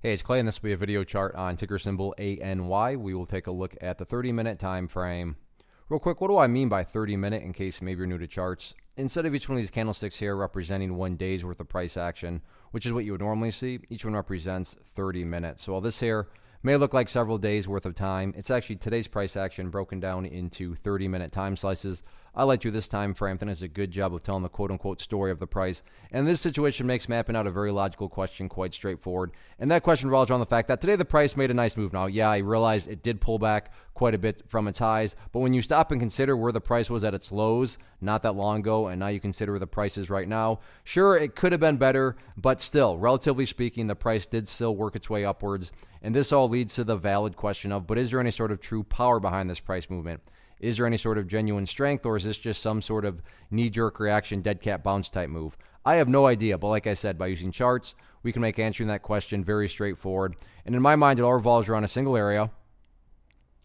Hey, it's Clay, and this will be a video chart on ticker symbol ANY. We will take a look at the 30-minute time frame. Real quick, what do I mean by 30-minute in case maybe you're new to charts? Instead of each one of these candlesticks here representing 1 day's worth of price action, which is what you would normally see, each one represents 30 minutes. So while this here may look like several days worth of time, it's actually today's price action broken down into 30-minute time slices. I like through this time frame. I think it's a good job of telling the quote-unquote story of the price. And this situation makes mapping out a very logical question quite straightforward. And that question revolves around the fact that today the price made a nice move. Now, yeah, I realize it did pull back quite a bit from its highs, but when you stop and consider where the price was at its lows not that long ago, and now you consider where the price is right now, sure, it could have been better, but still, relatively speaking, the price did still work its way upwards. And this all leads to the valid question of, but is there any sort of true power behind this price movement? Is there any sort of genuine strength, or is this just some sort of knee-jerk reaction, dead cat bounce type move? I have no idea, but like I said, by using charts, we can make answering that question very straightforward. And in my mind, it all revolves around a single area,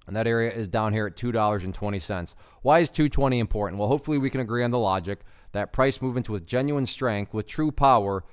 and that area is down here at $2.20. Why is $2.20 important? Well, hopefully we can agree on the logic that price movements with genuine strength, with true power,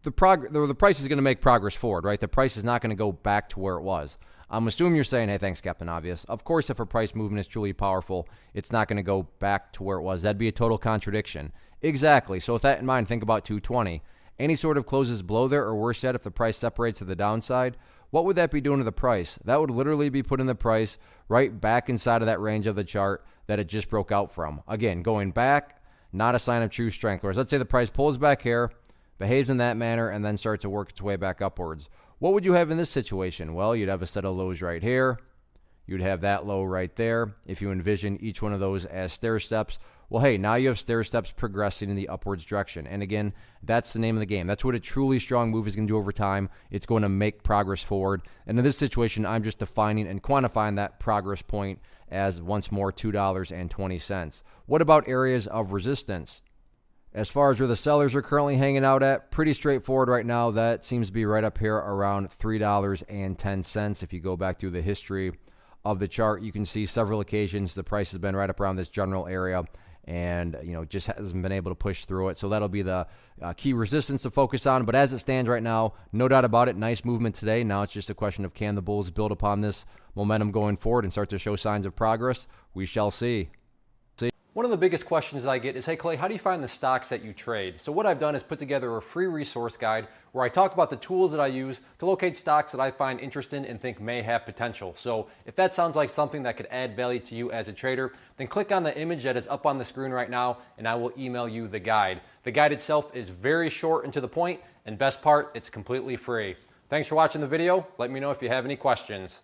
the price is going to make progress forward, right? The price is not going to go back to where it was. I'm assuming you're saying, hey, thanks, Captain Obvious. Of course, if a price movement is truly powerful, it's not going to go back to where it was. That'd be a total contradiction. Exactly. So with that in mind, think about 220. Any sort of closes below there, or worse yet, if the price separates to the downside, what would that be doing to the price? That would literally be putting the price right back inside of that range of the chart that it just broke out from. Again, going back, not a sign of true strength. Whereas let's say the price pulls back here, behaves in that manner, and then starts to work its way back upwards. What would you have in this situation? Well, you'd have a set of lows right here. You'd have that low right there. If you envision each one of those as stair steps, well, hey, now you have stair steps progressing in the upwards direction. And again, that's the name of the game. That's what a truly strong move is going to do over time. It's going to make progress forward. And in this situation, I'm just defining and quantifying that progress point as, once more, $2.20. What about areas of resistance? As far as where the sellers are currently hanging out at, pretty straightforward right now. That seems to be right up here around $3.10. If you go back through the history of the chart, you can see several occasions the price has been right up around this general area and just hasn't been able to push through it. So that'll be the key resistance to focus on. But as it stands right now, no doubt about it, nice movement today. Now it's just a question of, can the bulls build upon this momentum going forward and start to show signs of progress? We shall see. One of the biggest questions that I get is, hey Clay, how do you find the stocks that you trade? So what I've done is put together a free resource guide where I talk about the tools that I use to locate stocks that I find interesting and think may have potential. So if that sounds like something that could add value to you as a trader, then click on the image that is up on the screen right now and I will email you the guide. The guide itself is very short and to the point, and best part, it's completely free. Thanks for watching the video. Let me know if you have any questions.